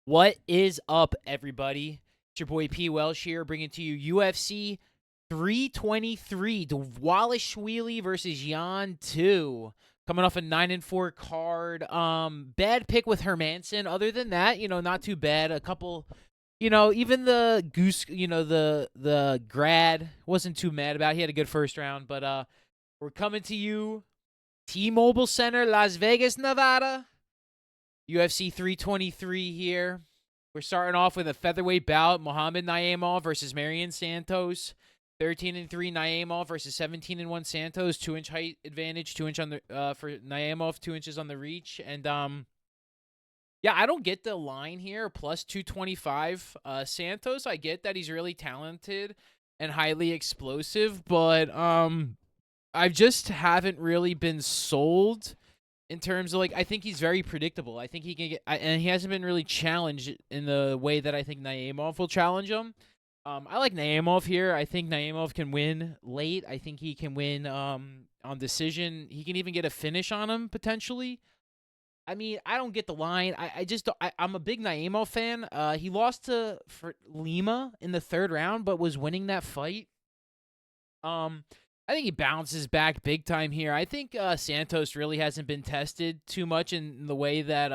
What is up, everybody? It's your boy P. Welsh here, bringing to you UFC 323, Dvalishvili versus Jan 2. Coming off a 9-4 card. Bad pick with Hermanson. Other than that, not too bad. A couple, even the goose, the grad wasn't too mad about. He had a good first round, but we're coming to you, T-Mobile Center, Las Vegas, Nevada. UFC 323 here. We're starting off with a featherweight bout: Mohamed Naimov versus Marion Santos. 13-3 Naimov versus 17-1 Santos. 2-inch height advantage, 2-inch on the for Naimov, 2 inches on the reach, and yeah, I don't get the line here. Plus 225. Santos, I get that he's really talented and highly explosive, but I just haven't really been sold in terms of, like, I think he's very predictable. I think he can get, and he hasn't been really challenged in the way that I think Naimov will challenge him. I like Naimov here. I think Naimov can win late. I think he can win on decision. He can even get a finish on him potentially. I mean, I don't get the line. I just don't, I'm a big Naimov fan. He lost to Lima in the third round, but was winning that fight. I think he bounces back big time here. I think Santos really hasn't been tested too much in the way that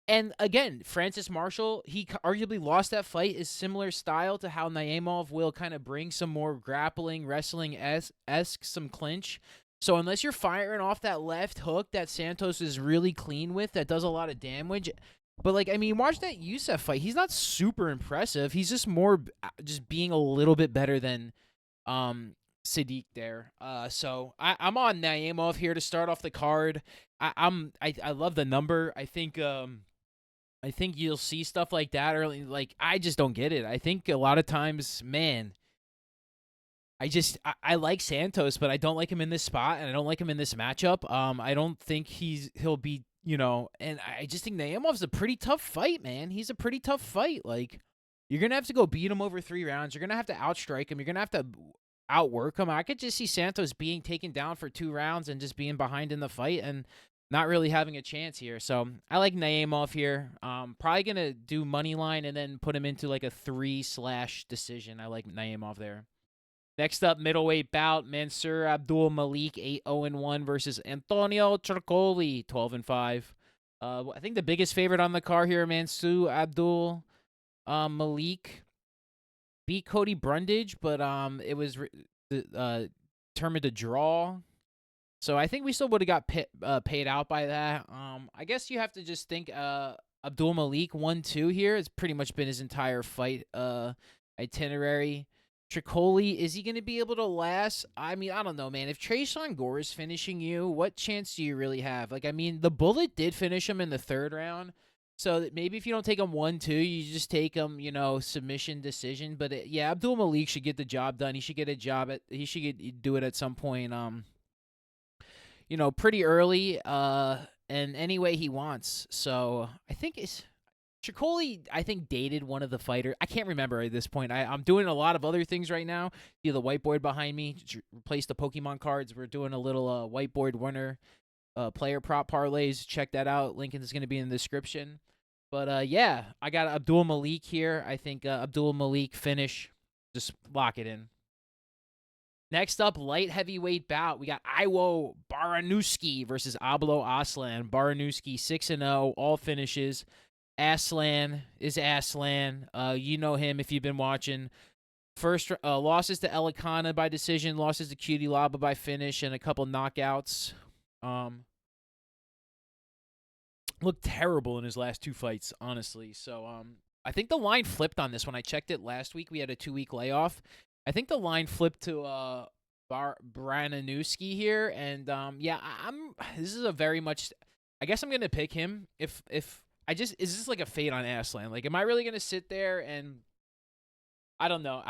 and again, Francis Marshall, he arguably lost that fight, is similar style to how Naimov will kind of bring some more grappling, wrestling esque, some clinch. So unless you're firing off that left hook that Santos is really clean with, that does a lot of damage. But, like, I mean, watch that Youssef fight. He's not super impressive. He's just more just being a little bit better than um Sadiq there. So I'm on Naimov here to start off the card. I love the number. I think you'll see stuff like that early. Like, I just don't get it. I think a lot of times, man, I like Santos, but I don't like him in this spot, and I don't like him in this matchup. I don't think he'll be, and I just think Naimov's a pretty tough fight, man. He's a pretty tough fight. Like, you're gonna have to go beat him over 3 rounds. You're gonna have to outstrike him. You're gonna have to outwork him. I could just see Santos being taken down for 2 rounds and just being behind in the fight and not really having a chance here. So I like Naimov here. Probably gonna do money line and then put him into like a 3/decision. I like Naimov there. Next up, middleweight bout: Mansour Abdul Malik, 8-0-1 versus Antonio Tricoli, 12-5. I think the biggest favorite on the card here, Mansour Abdul Malik, beat Cody Brundage, but it was determined a draw. So I think we still would have got paid out by that. I guess you have to just think Abdul Malik 1-2 here. It's pretty much been his entire fight itinerary. Tricoli, is he going to be able to last? I mean, I don't know, man. If Trayshawn Gore is finishing you, what chance do you really have? Like, I mean, the Bullet did finish him in the third round. So maybe if you don't take him 1-2, you just take him, submission decision. But yeah, Abdul Malik should get the job done. He should get a job at. He should do it at some point. Pretty early. And any way he wants. So I think it's Tricoli, I think, dated one of the fighters. I can't remember at this point. I'm doing a lot of other things right now. See the whiteboard behind me. Replace the Pokemon cards. We're doing a little whiteboard winner player prop parlays. Check that out. Link is going to be in the description. But yeah, I got Abdul Malik here. I think Abdul Malik finish. Just lock it in. Next up, light heavyweight bout. We got Iwo Baranuski versus Ablo Aslan. Baranuski 6-0, all finishes. Aslan is Aslan. You know him if you've been watching. First losses to Elikana by decision, losses to Cutie Laba by finish, and a couple knockouts. Looked terrible in his last two fights, honestly. So I think the line flipped on this one. I checked it last week. We had a 2-week layoff. I think the line flipped to Braninuski here, and yeah, This is a very much. I guess I'm gonna pick him if is this like a fade on Aslan? Like, am I really gonna sit there and I don't know.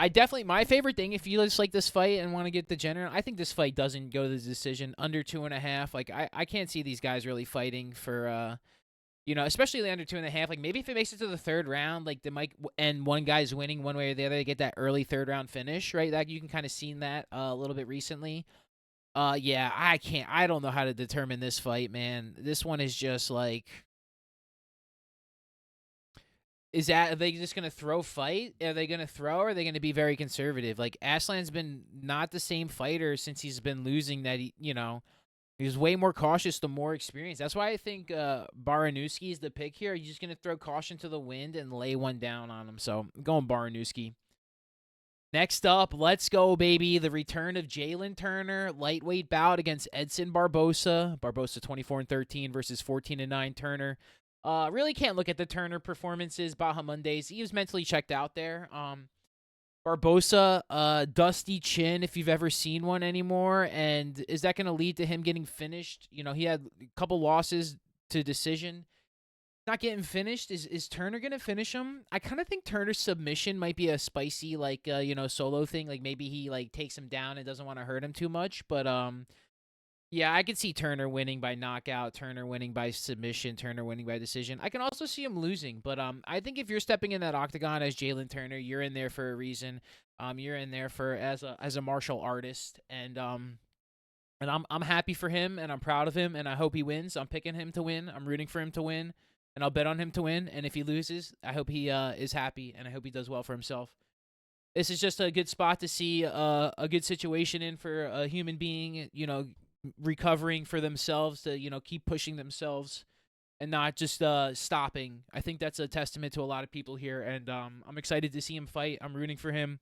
My favorite thing, if you just like this fight and want to get the general, I think this fight doesn't go to the decision under 2.5. Like, I can't see these guys really fighting for especially the under 2.5. Like, maybe if it makes it to the third round, like, they might, and one guy's winning one way or the other, they get that early third round finish, right? That you can kind of seen that a little bit recently. Yeah, I don't know how to determine this fight, man. This one is just like, are they just going to throw fight? Are they going to throw, or are they going to be very conservative? Like, Aslan's been not the same fighter since he's been losing that, he was way more cautious the more experience. That's why I think Baranowski is the pick here. You're just going to throw caution to the wind and lay one down on him. So I'm going Baranowski. Next up, let's go, baby. The return of Jalen Turner. Lightweight bout against Edson Barbosa. Barbosa 24-13 versus 14-9 Turner. Really can't look at the Turner performances. Bahamundes, he was mentally checked out there. Barbosa, dusty chin if you've ever seen one anymore. And is that going to lead to him getting finished? He had a couple losses to decision. Not getting finished. Is Turner going to finish him? I kind of think Turner's submission might be a spicy, solo thing. Like, maybe he, takes him down and doesn't want to hurt him too much. But, yeah, I could see Turner winning by knockout, Turner winning by submission, Turner winning by decision. I can also see him losing. But, I think if you're stepping in that octagon as Jalen Turner, you're in there for a reason. You're in there as a martial artist. And I'm happy for him, and I'm proud of him, and I hope he wins. I'm picking him to win. I'm rooting for him to win. And I'll bet on him to win. And if he loses, I hope he is happy, and I hope he does well for himself. This is just a good spot to see a good situation in for a human being, recovering for themselves to, keep pushing themselves and not just stopping. I think that's a testament to a lot of people here, and I'm excited to see him fight. I'm rooting for him.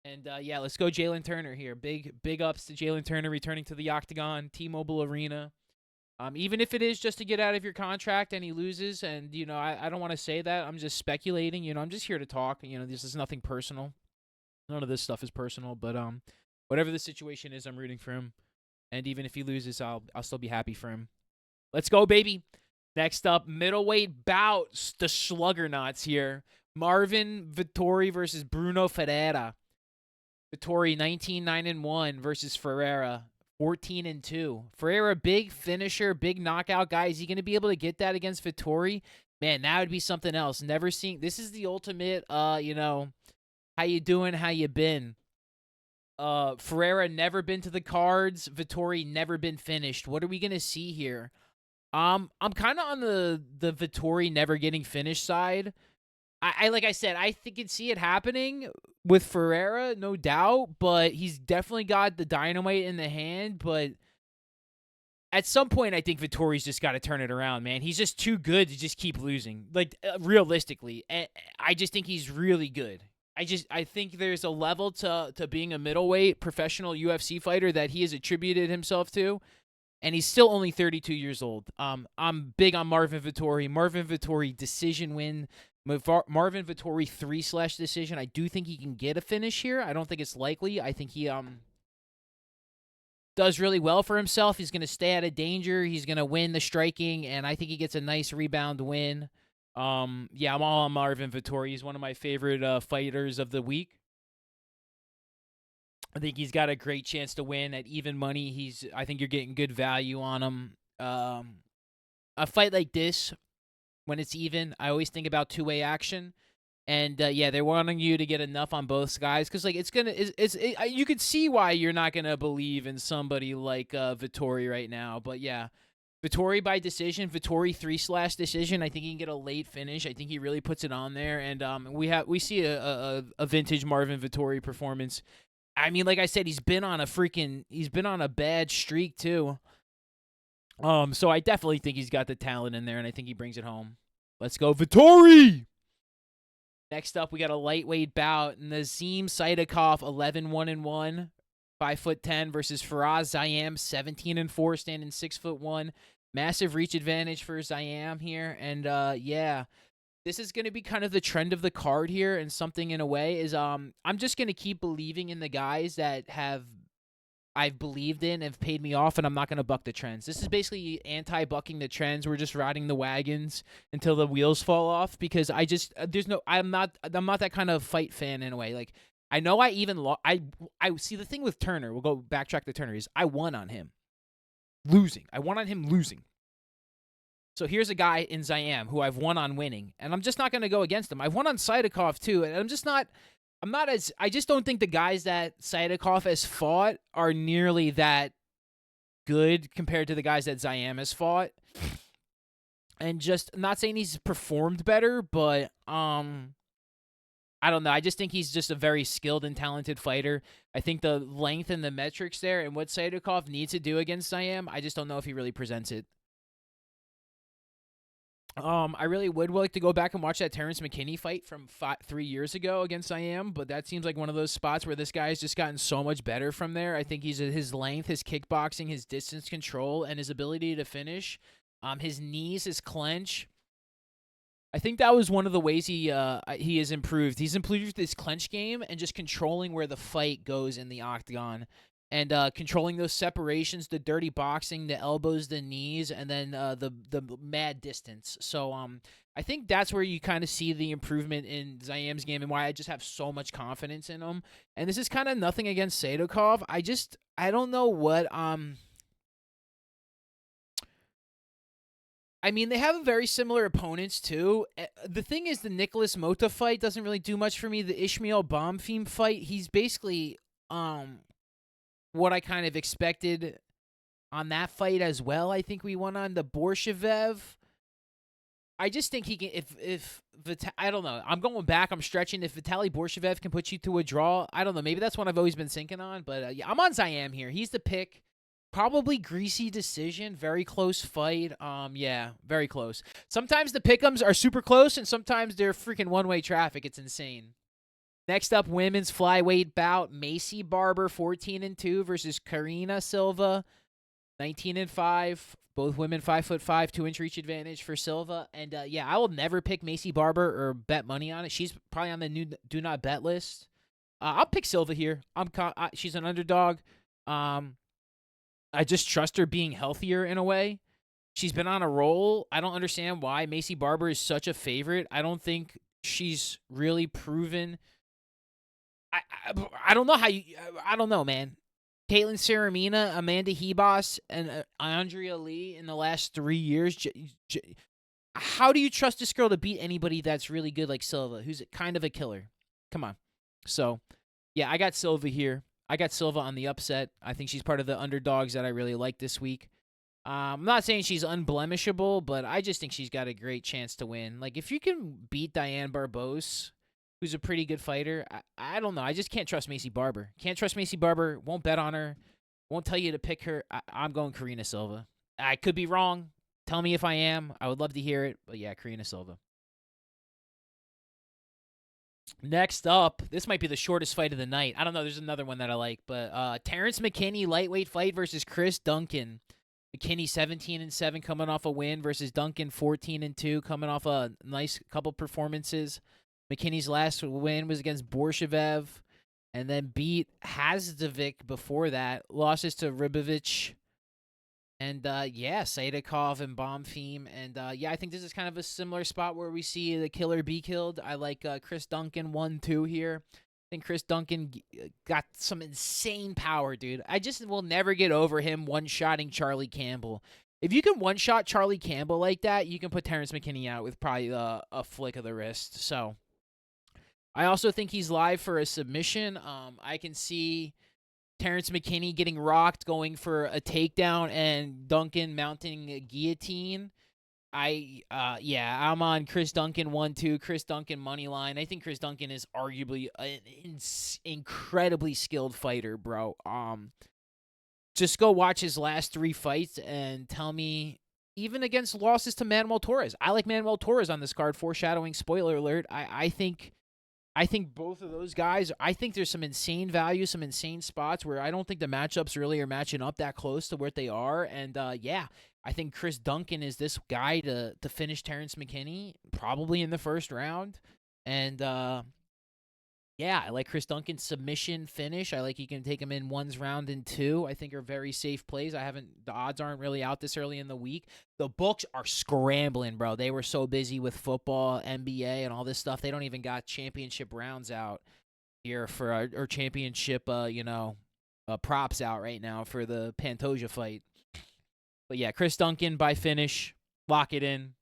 And, yeah, let's go Jalen Turner here. Big ups to Jalen Turner returning to the Octagon, T-Mobile Arena. Even if it is just to get out of your contract and he loses, and, I don't want to say that. I'm just speculating. I'm just here to talk. This is nothing personal. None of this stuff is personal. But whatever the situation is, I'm rooting for him. And even if he loses, I'll still be happy for him. Let's go, baby. Next up, middleweight bouts. The Sluggernauts here. Marvin Vettori versus Bruno Ferreira. Vettori 19-9-1 versus Ferreira 14-2. Ferreira, big finisher, big knockout guy. Is he going to be able to get that against Vettori? Man, that would be something else. Never seen. This is the ultimate, how you doing, how you been. Ferreira never been to the cards. Vettori never been finished. What are we going to see here? I'm kind of on the Vettori never getting finished side. I like I said, I could see it happening with Ferreira, no doubt, but he's definitely got the dynamite in the hand. But at some point, I think Vettori's just got to turn it around, man. He's just too good to just keep losing. Realistically, I just think he's really good. I think there's a level to being a middleweight professional UFC fighter that he has attributed himself to, and he's still only 32 years old. I'm big on Marvin Vettori. Marvin Vettori decision win. Marvin Vettori 3/ decision. I do think he can get a finish here. I don't think it's likely. I think he does really well for himself. He's going to stay out of danger. He's going to win the striking, and I think he gets a nice rebound win. Yeah, I'm all on Marvin Vettori. He's one of my favorite fighters of the week. I think he's got a great chance to win at even money. I think you're getting good value on him. A fight like this, when it's even, I always think about two-way action. And, yeah, they're wanting you to get enough on both guys. Because, you could see why you're not going to believe in somebody like Vettori right now. But, yeah, Vettori by decision, Vettori 3/ decision. I think he can get a late finish. I think he really puts it on there. And we see a vintage Marvin Vettori performance. I mean, like I said, he's been on a bad streak, too. So I definitely think he's got the talent in there, and I think he brings it home. Let's go, Vettori! Next up, we got a lightweight bout. Nazim Saidakov, 11-1-1, 5'10" versus Faraz Zayam, 17-4, standing 6'1". Massive reach advantage for Zayam here, and yeah, this is going to be kind of the trend of the card here, and something in a way is I'm just going to keep believing in the guys that I've believed in have paid me off, and I'm not going to buck the trends. This is basically anti-bucking the trends. We're just riding the wagons until the wheels fall off, because I'm not that kind of fight fan in a way. Like, I know I see the thing with Turner. We'll go backtrack to Turner is I won on him losing. So here's a guy in Zayam who I've won on winning, and I'm just not going to go against him. I've won on Saidakov too, and I just don't think the guys that Saidakov has fought are nearly that good compared to the guys that Zayam has fought. And just not saying he's performed better, but I don't know. I just think he's just a very skilled and talented fighter. I think the length and the metrics there and what Saidakov needs to do against Siam, I just don't know if he really presents it. I really would like to go back and watch that Terrence McKinney fight from 3 years ago against Siam, but that seems like one of those spots where this guy's just gotten so much better from there. I think his length, his kickboxing, his distance control, and his ability to finish, his knees, his clench. I think that was one of the ways he has improved. He's improved his clench game and just controlling where the fight goes in the octagon, and controlling those separations, the dirty boxing, the elbows, the knees, and then the mad distance. So I think that's where you kind of see the improvement in Zayam's game and why I just have so much confidence in him. And this is kind of nothing against Saidakov. I don't know what I mean, they have very similar opponents, too. The thing is, the Nicholas Mota fight doesn't really do much for me. The Ishmael Bonfim fight, he's basically what I kind of expected on that fight as well. I think we went on the Borshev. I just think he can, I don't know. I'm going back. I'm stretching. If Vitaly Borshev can put you to a draw, I don't know. Maybe that's one I've always been thinking on. But yeah, I'm on Zayam here. He's the pick. Probably greasy decision, very close fight. Yeah, very close. Sometimes the pick'ems are super close, and sometimes they're freaking one-way traffic. It's insane. Next up, women's flyweight bout: Macy Barber, 14-2 versus Karina Silva, 19-5. Both women 5'5", 2-inch reach advantage for Silva. And yeah, I will never pick Macy Barber or bet money on it. She's probably on the new do not bet list. I'll pick Silva here. She's an underdog. I just trust her being healthier in a way. She's been on a roll. I don't understand why Macy Barber is such a favorite. I don't think she's really proven. I don't know how you. I don't know, man. Caitlin Saramina, Amanda Hebos, and Andrea Lee in the last 3 years. How do you trust this girl to beat anybody that's really good like Silva, who's kind of a killer? Come on. So, yeah, I got Silva here. I got Silva on the upset. I think she's part of the underdogs that I really like this week. I'm not saying she's unblemishable, but I just think she's got a great chance to win. Like, if you can beat Diane Barboz, who's a pretty good fighter, I don't know. I just can't trust Macy Barber. Can't trust Macy Barber. Won't bet on her. Won't tell you to pick her. I'm going Karina Silva. I could be wrong. Tell me if I am. I would love to hear it. But, yeah, Karina Silva. Next up, this might be the shortest fight of the night. I don't know. There's another one that I like. But Terrence McKinney, lightweight fight versus Chris Duncan. McKinney 17-7 coming off a win versus Duncan 14-2 coming off a nice couple performances. McKinney's last win was against Borshev and then beat Hazdovic before that. Losses to Ribovich and, yeah, Saidakov and Bonfim. And, yeah, I think this is kind of a similar spot where we see the killer be killed. I like Chris Duncan 1-2 here. I think Chris Duncan got some insane power, dude. I just will never get over him one-shotting Charlie Campbell. If you can one-shot Charlie Campbell like that, you can put Terrence McKinney out with probably a flick of the wrist. So I also think he's live for a submission. I can see Terrence McKinney getting rocked, going for a takedown, and Duncan mounting a guillotine. Yeah, I'm on Chris Duncan 1-2, Chris Duncan money line. I think Chris Duncan is arguably an incredibly skilled fighter, bro. Just go watch his last 3 fights and tell me, even against losses to Manuel Torres. I like Manuel Torres on this card, foreshadowing, spoiler alert. I think both of those guys, I think there's some insane value, some insane spots where I don't think the matchups really are matching up that close to what they are. And, yeah, I think Chris Duncan is this guy to finish Terrence McKinney, probably in the first round. And, yeah, I like Chris Duncan's submission finish. I like you can take him in 1 round and 2. I think are very safe plays. The odds aren't really out this early in the week. The books are scrambling, bro. They were so busy with football, NBA, and all this stuff. They don't even got championship rounds out here for our championship, props out right now for the Pantoja fight. But yeah, Chris Duncan by finish. Lock it in.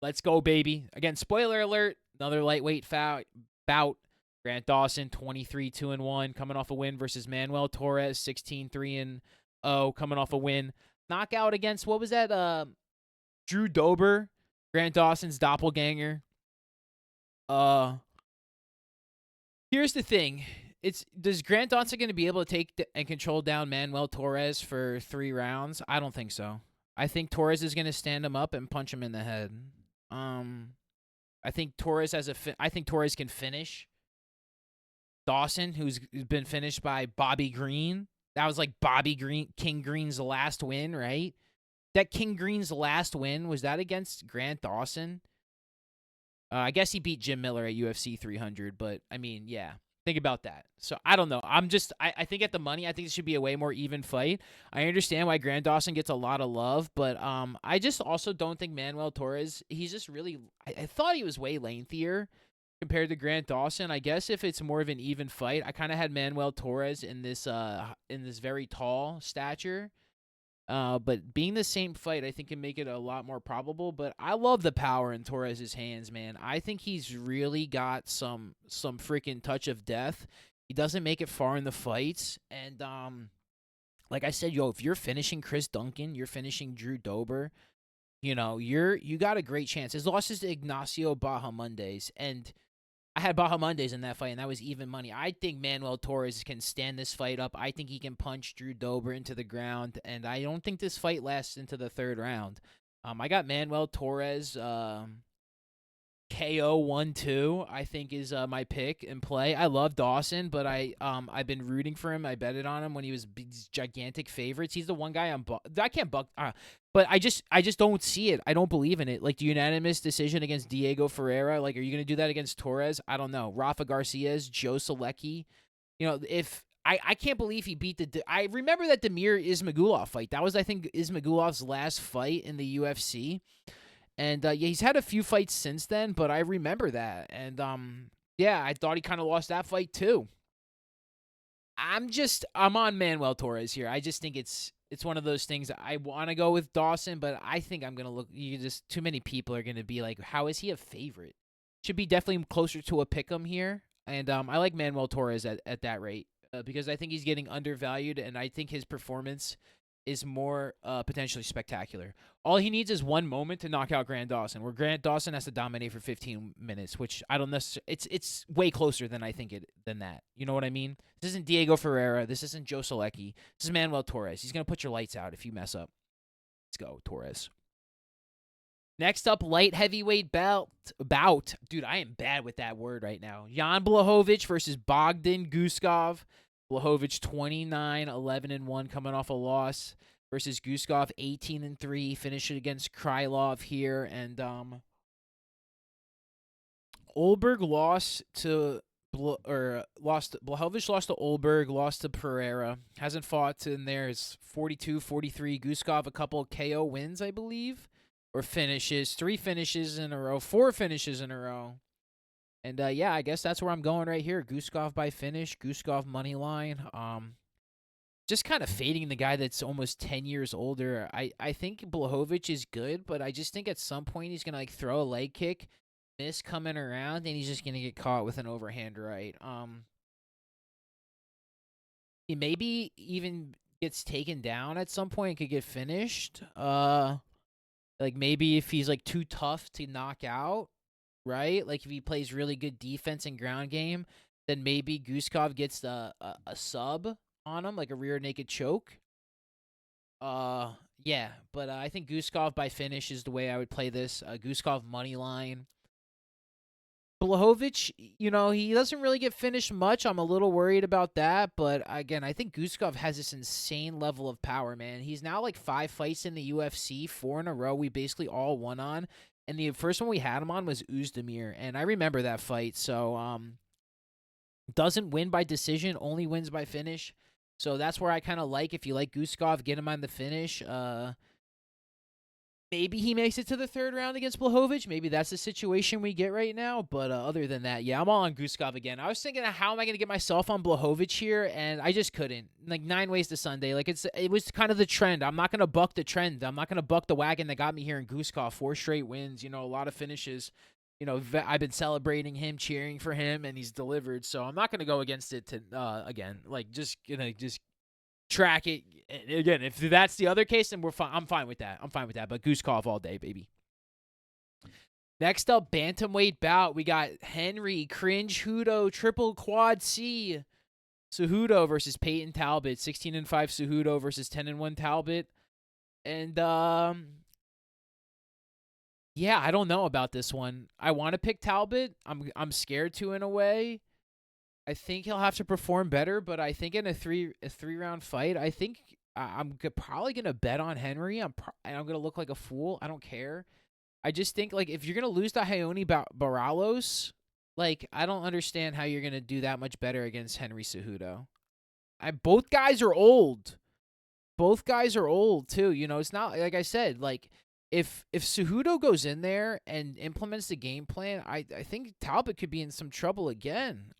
Let's go, baby. Again, spoiler alert, another lightweight bout. Grant Dawson, 23-2-1, coming off a win versus Manuel Torres, 16-3-0, coming off a win. Knockout against, what was that? Drew Dober Grant Dawson's doppelganger. Here's the thing. Does Grant Dawson going to be able to take and control down Manuel Torres for 3 rounds? I don't think so. I think Torres is going to stand him up and punch him in the head. I think Torres I think Torres can finish Dawson, who's been finished by Bobby Green. That was like King Green's last win, right? That King Green's last win, was that against Grant Dawson? I guess he beat Jim Miller at UFC 300, but I mean, yeah. Think about that. So I don't know. I think at the money, I think it should be a way more even fight. I understand why Grant Dawson gets a lot of love, but I just also don't think Manuel Torres, he's just really, I thought he was way lengthier compared to Grant Dawson. I guess if it's more of an even fight, I kind of had Manuel Torres in this very tall stature. But being the same fight, I think can make it a lot more probable. But I love the power in Torres' hands, man. I think he's really got some freaking touch of death. He doesn't make it far in the fights, and like I said, if you're finishing Chris Duncan, you're finishing Drew Dober, you got a great chance. His loss is to Ignacio Bahamondes, and I had Bahamondes in that fight, and that was even money. I think Manuel Torres can stand this fight up. I think he can punch Drew Dober into the ground, and I don't think this fight lasts into the 3rd round. I got Manuel Torres KO 1-2, I think is my pick and play. I love Dawson, but I've been rooting for him. I betted on him when he was these gigantic favorites. He's the one guy I can't buck, but I just don't see it. I don't believe in it. Like the unanimous decision against Diego Ferreira. Like, are you gonna do that against Torres? I don't know. Rafa Garcia's, Joe Selecki. If I can't believe he beat I remember that Damir Ismagulov fight. That was, I think, Ismagulov's last fight in the UFC. And, he's had a few fights since then, but I remember that. And, I thought he kind of lost that fight too. I'm on Manuel Torres here. I just think it's one of those things. I want to go with Dawson, but I think I'm going to look, too many people are going to be like, how is he a favorite? Should be definitely closer to a pick'em here. And, I like Manuel Torres at that rate, because I think he's getting undervalued, and I think his performance is more potentially spectacular. All he needs is one moment to knock out Grant Dawson, where Grant Dawson has to dominate for 15 minutes, which I don't necessarily. It's way closer than I think than that. You know what I mean? This isn't Diego Ferreira. This isn't Joe Selecki. This is Manuel Torres. He's gonna put your lights out if you mess up. Let's go, Torres. Next up, light heavyweight bout. Dude, I am bad with that word right now. Jan Blachowicz versus Bogdan Guskov. Blachowicz 29-11-1 coming off a loss versus Guskov 18-3, finished against Krylov here, and Olberg lost to Blachowicz lost to Olberg, lost to Pereira. Hasn't fought in there. It's 42-43. Guskov a couple of KO wins, I believe, or finishes. 3 finishes in a row, 4 finishes in a row. And, I guess that's where I'm going right here. Guskov by finish, Guskov money line. Just kind of fading the guy that's almost 10 years older. I think Blachowicz is good, but I just think at some point he's going to, throw a leg kick, miss coming around, and he's just going to get caught with an overhand right. He maybe even gets taken down at some point and could get finished. Maybe if he's, too tough to knock out. Right? Like, if he plays really good defense and ground game, then maybe Guskov gets a sub on him, like a rear naked choke. But I think Guskov by finish is the way I would play this. Guskov money line. Blachowicz, he doesn't really get finished much. I'm a little worried about that. But, again, I think Guskov has this insane level of power, man. He's now, 5 fights in the UFC, 4 in a row we basically all won on. And the first one we had him on was Uzdemir, and I remember that fight. So, doesn't win by decision, only wins by finish. So that's where I kind of like, if you like Guskov, get him on the finish. Maybe he makes it to the 3rd round against Blachowicz. Maybe that's the situation we get right now. But other than that, I'm all on Guskov again. I was thinking, how am I going to get myself on Blachowicz here? And I just couldn't. 9 ways to Sunday. It was kind of the trend. I'm not going to buck the trend. I'm not going to buck the wagon that got me here in Guskov. 4 straight wins, a lot of finishes. I've been celebrating him, cheering for him, and he's delivered. So I'm not going to go against it again. Just track it. Again, if that's the other case, then we're fine. I'm fine with that. But Guskov all day, baby. Next up, bantamweight bout. We got Henry Cringe Hudo Triple Quad C Cejudo versus Peyton Talbot. 16-5 Cejudo versus 10-1 Talbot. And yeah, I don't know about this one. I want to pick Talbot. I'm scared to in a way. I think he'll have to perform better, but I think in a three round fight, I think I'm probably gonna bet on Henry. I'm gonna look like a fool. I don't care. I just think like if you're gonna lose to Ione Baralos, like I don't understand how you're gonna do that much better against Henry Cejudo. Both guys are old. Both guys are old too. You know, it's not like I said. Like if Cejudo goes in there and implements the game plan, I think Talbot could be in some trouble again.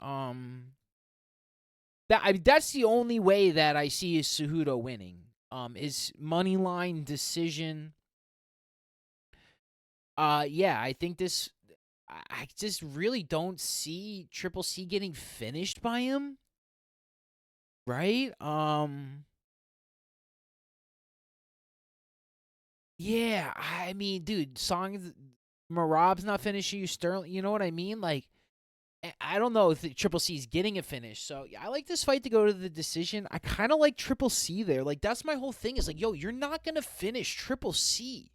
That's the only way that I see is Cejudo winning. Is money line decision. Yeah, I think this. I just really don't see Triple C getting finished by him. Right? Yeah, I mean, dude, Marab's not finishing you, Sterling. You know what I mean? Like, I don't know if Triple C's getting a finish. So yeah, I like this fight to go to the decision. I kind of like Triple C there. Like, that's my whole thing. Is like, yo, you're not gonna finish Triple C.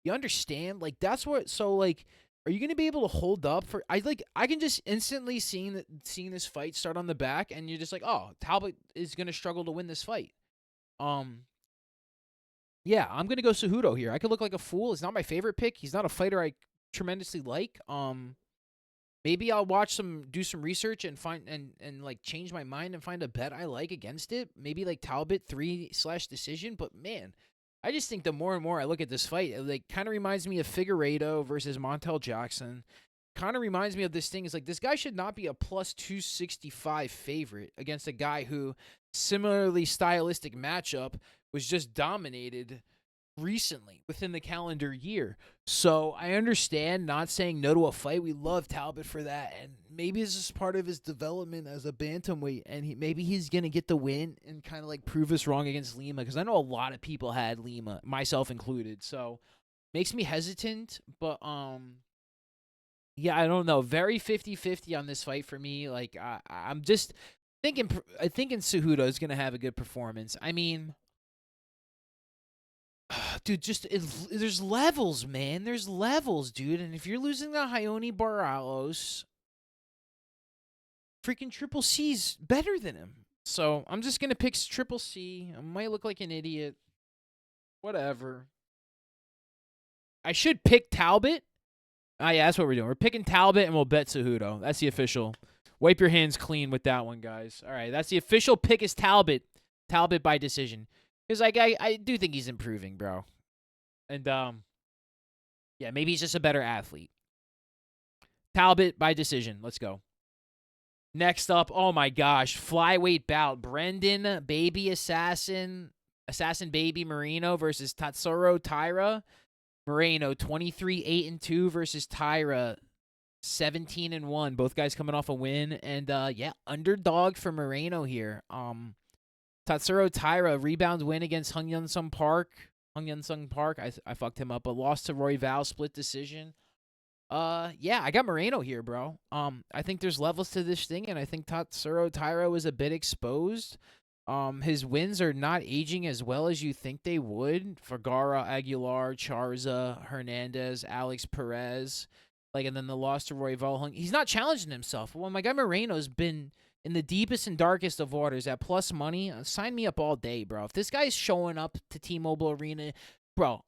You understand? Like, that's what. So like, are you gonna be able to hold up for? I can just instantly seeing this fight start on the back, and you're just like, oh, Talbot is gonna struggle to win this fight. Yeah, I'm gonna go Cejudo here. I could look like a fool. He's not my favorite pick. He's not a fighter I tremendously like. Maybe I'll do some research and find and like change my mind and find a bet I like against it. Maybe like Talbot 3/decision. But man, I just think the more and more I look at this fight, it like kind of reminds me of Figueiredo versus Montel Jackson. Kind of reminds me of this thing. Is like this guy should not be a plus 265 favorite against a guy who similarly stylistic matchup was just dominated recently within the calendar year. So I understand not saying no to a fight. We love Talbot for that, and maybe this is part of his development as a bantamweight, and maybe he's gonna get the win and kind of like prove us wrong against Lima, because I know a lot of people had Lima, myself included. So makes me hesitant, but yeah, I don't know. Very 50-50 on this fight for me. Like I'm just thinking Cejudo is gonna have a good performance. I mean, dude, there's levels, man. There's levels, dude. And if you're losing to Ione Baralos, freaking Triple C's better than him. So I'm just gonna pick Triple C. I might look like an idiot. Whatever. I should pick Talbot. Yeah, that's what we're doing. We're picking Talbot, and we'll bet Cejudo. That's the official. Wipe your hands clean with that one, guys. All right, that's the official pick is Talbot. Talbot by decision. Because like I do think he's improving, bro. And yeah, maybe he's just a better athlete. Talbot by decision. Let's go. Next up, oh my gosh, flyweight bout. Brendan Baby Assassin Baby Moreno versus Tatsuro Taira. Moreno 23-8-2 versus Taira 17-1. Both guys coming off a win, and yeah, underdog for Moreno here. Tatsuro Taira rebound win against Hung Yun Sung Park. I fucked him up, but lost to Roy Val, split decision. Yeah, I got Moreno here, bro. I think there's levels to this thing, and I think Tatsuro Taira was a bit exposed. His wins are not aging as well as you think they would. Vergara, Aguilar, Charza, Hernandez, Alex Perez. Like, and then the loss to Roy Val. He's not challenging himself. Well, my guy Moreno's been in the deepest and darkest of waters at plus money. Sign me up all day, bro. If this guy's showing up to T-Mobile Arena, bro,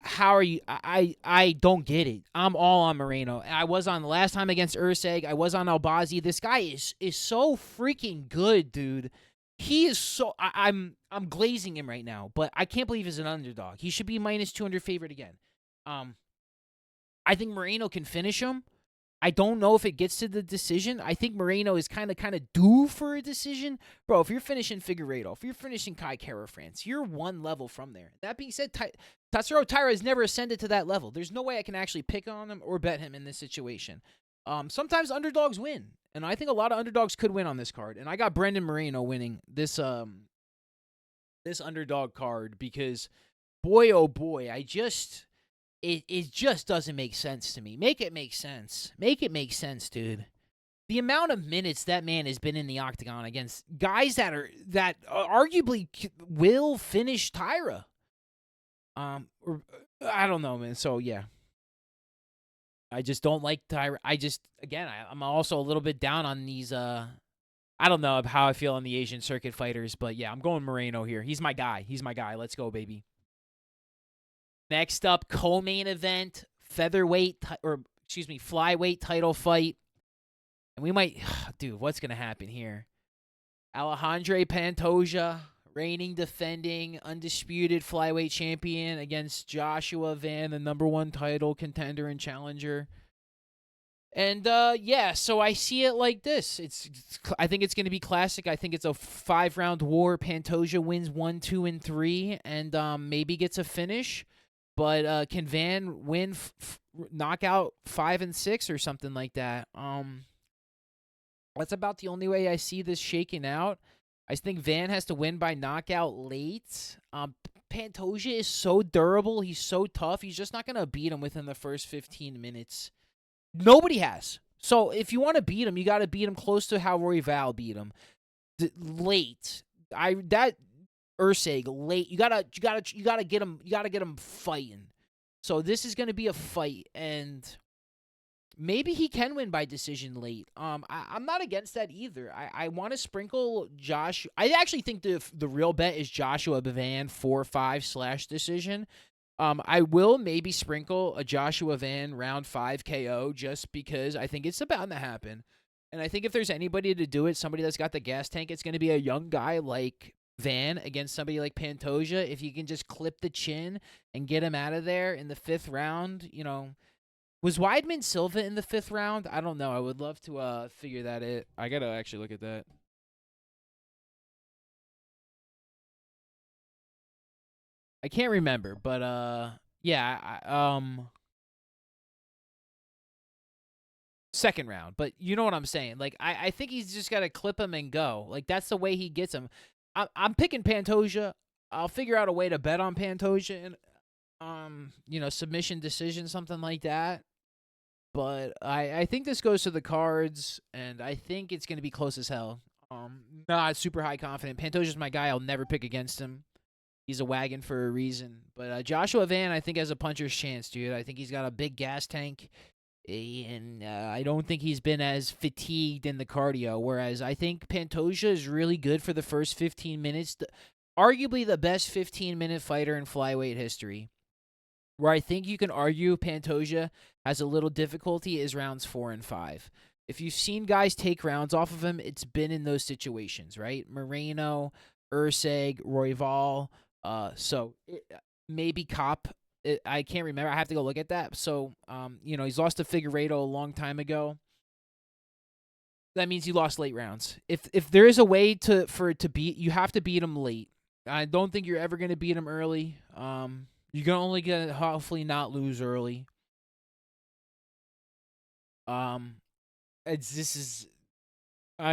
how are you? I don't get it. I'm all on Moreno. I was on the last time against Urseg. I was on Albazi. This guy is so freaking good, dude. He is so I'm glazing him right now, but I can't believe he's an underdog. He should be minus 200 favorite again. I think Moreno can finish him. I don't know if it gets to the decision. I think Moreno is kind of due for a decision. Bro, if you're finishing Figueiredo, if you're finishing Kai Kara France, you're one level from there. That being said, Tatsuro Taira has never ascended to that level. There's no way I can actually pick on him or bet him in this situation. Sometimes underdogs win, and I think a lot of underdogs could win on this card. And I got Brendan Moreno winning this underdog card because, boy, oh boy, it just doesn't make sense to me. Make it make sense. Make it make sense, dude. The amount of minutes that man has been in the octagon against guys that arguably will finish Tyra. Or, I don't know, man. So yeah, I just don't like Tyra. I'm also a little bit down on these. I don't know how I feel on the Asian circuit fighters, but yeah, I'm going Moreno here. He's my guy. Let's go, baby. Next up, co-main event, flyweight title fight. And we might, dude, what's going to happen here? Alejandro Pantoja, reigning, defending, undisputed flyweight champion against Joshua Van, the #1 title contender and challenger. And, so I see it like this. I think it's going to be classic. I think it's a 5-round war. Pantoja wins 1, 2, and 3, and maybe gets a finish. But can Van win knockout 5 and 6 or something like that? That's about the only way I see this shaking out. I think Van has to win by knockout late. Pantoja is so durable. He's so tough. He's just not going to beat him within the first 15 minutes. Nobody has. So if you want to beat him, you got to beat him close to how Royval beat him. Late. Ursig late. You gotta get him. You gotta get him fighting. So this is going to be a fight, and maybe he can win by decision late. I'm not against that either. I want to sprinkle Josh. I actually think the real bet is Joshua Van 4-5 / decision. I will maybe sprinkle a Joshua Van round 5 KO just because I think it's about to happen. And I think if there's anybody to do it, somebody that's got the gas tank, it's going to be a young guy like Van against somebody like Pantoja. If you can just clip the chin and get him out of there in the 5th round, Was Weidman Silva in the 5th round? I don't know. I would love to figure that out. I got to actually look at that. I can't remember, but yeah, 2nd round. But you know what I'm saying? Like I think he's just got to clip him and go. Like that's the way he gets him. I'm picking Pantoja. I'll figure out a way to bet on Pantoja and submission decision, something like that. But I think this goes to the cards, and I think it's going to be close as hell. Not super high confident. Pantoja's my guy. I'll never pick against him. He's a wagon for a reason. But Joshua Van, I think, has a puncher's chance, dude. I think he's got a big gas tank, and I don't think he's been as fatigued in the cardio, whereas I think Pantoja is really good for the first 15 minutes. Arguably the best 15-minute fighter in flyweight history. Where I think you can argue Pantoja has a little difficulty is rounds 4 and 5. If you've seen guys take rounds off of him, it's been in those situations, right? Moreno, Ursig, Royval, maybe Kopp. I can't remember. I have to go look at that. So, he's lost to Figueiredo a long time ago. That means he lost late rounds. If there is a way for it to beat, you have to beat him late. I don't think you're ever going to beat him early. You're going to only get hopefully not lose early. I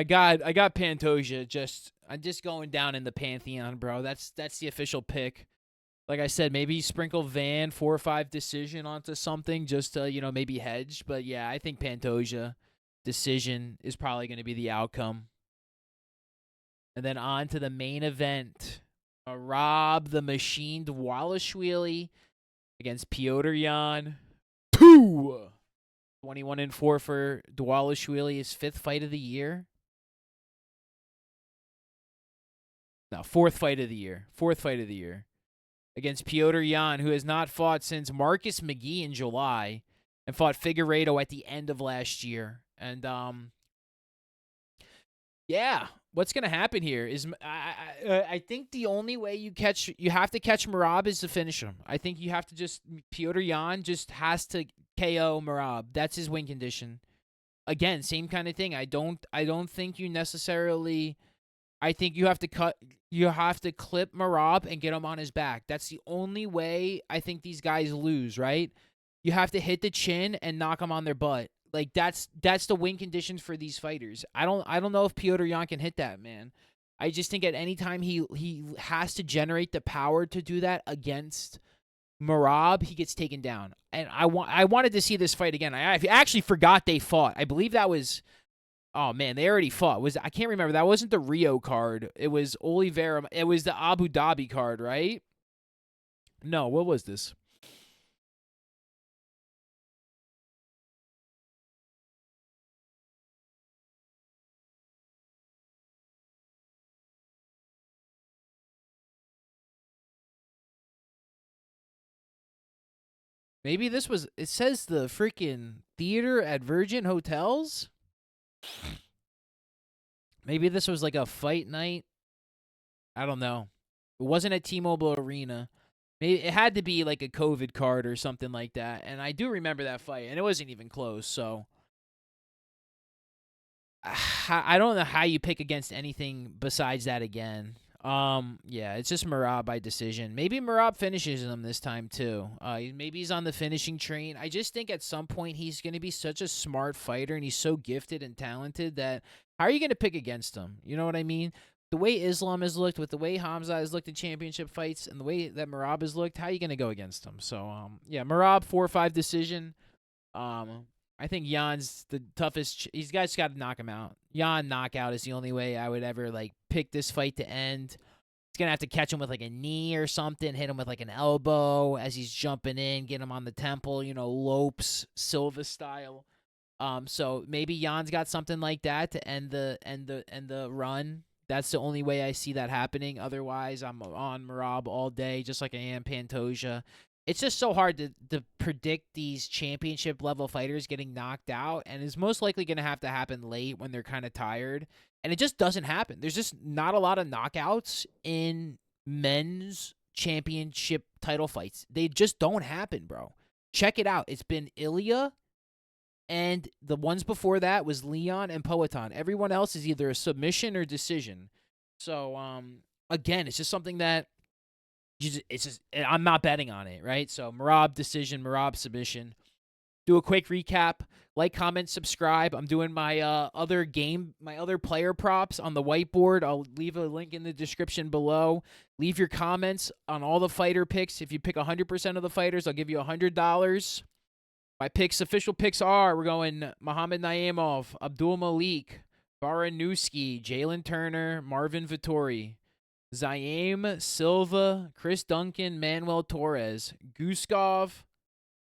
got Pantoja. I'm just going down in the pantheon, bro. That's the official pick. Like I said, maybe sprinkle Van 4 or 5 decision onto something just to maybe hedge. But yeah, I think Pantoja decision is probably going to be the outcome. And then on to the main event. Rob the Machine Dvalishvili against Petr Yan. 21-4 for Dvalishvili, his 5th fight of the year. No, 4th fight of the year. 4th fight of the year. Against Petr Yan, who has not fought since Marcus McGee in July and fought Figueiredo at the end of last year. And, yeah, what's going to happen here is I think the only way you have to catch Merab is to finish him. I think you have to Petr Yan just has to KO Merab. That's his win condition. Again, same kind of thing. I don't think you necessarily, I think you have to clip Merab and get him on his back. That's the only way I think these guys lose, right? You have to hit the chin and knock them on their butt. Like that's the win conditions for these fighters. I don't know if Petr Yan can hit that, man. I just think at any time he has to generate the power to do that against Merab, he gets taken down. And I wanted to see this fight again. I actually forgot they fought. I believe that was, oh man, they already fought. I can't remember. That wasn't the Rio card. It was Oliveira. It was the Abu Dhabi card, right? No, what was this? Maybe this was, it says the freaking theater at Virgin Hotels? Maybe this was like a fight night. I don't know. It wasn't at T-Mobile Arena. Maybe it had to be like a COVID card or something like that. And I do remember that fight, and it wasn't even close. So I don't know how you pick against anything besides that again. Yeah, it's just Merab by decision. Maybe Merab finishes him this time too. Maybe he's on the finishing train. I just think at some point he's going to be such a smart fighter, and he's so gifted and talented that how are you going to pick against him? You know what I mean? The way Islam has looked, with the way Hamza has looked in championship fights, and the way that Merab has looked, how are you going to go against him? So, yeah, Merab 4-5 decision. I think Jan's the toughest. He's guys got to knock him out. Jan knockout is the only way I would ever like pick this fight to end. He's gonna have to catch him with like a knee or something, hit him with like an elbow as he's jumping in, get him on the temple, Lopes Silva style. So maybe Jan's got something like that to end the run. That's the only way I see that happening. Otherwise, I'm on Merab all day, just like I am Pantoja. It's just so hard to predict these championship level fighters getting knocked out, and it's most likely going to happen late when they're kind of tired, and it just doesn't happen. There's just not a lot of knockouts in men's championship title fights. They just don't happen, bro. Check it out. It's been Ilya, and the ones before that was Leon and Poatan. Everyone else is either a submission or decision. So, again, it's just something that it's just I'm not betting on it, right? So Merab decision, Merab submission. Do a quick recap. Like, comment, subscribe. I'm doing my other player props on the whiteboard. I'll leave a link in the description below. Leave your comments on all the fighter picks. If you pick 100% of the fighters, I'll give you $100. My official picks are, we're going Muhammad Naimov, Abdul Malik, Baranowski, Jalen Turner, Marvin Vittori, Zaim, Silva, Chris Duncan, Manuel Torres, Guskov,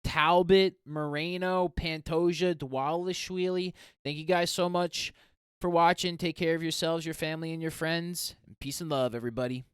Talbot, Moreno, Pantoja, Dvalishvili. Thank you guys so much for watching. Take care of yourselves, your family, and your friends. Peace and love, everybody.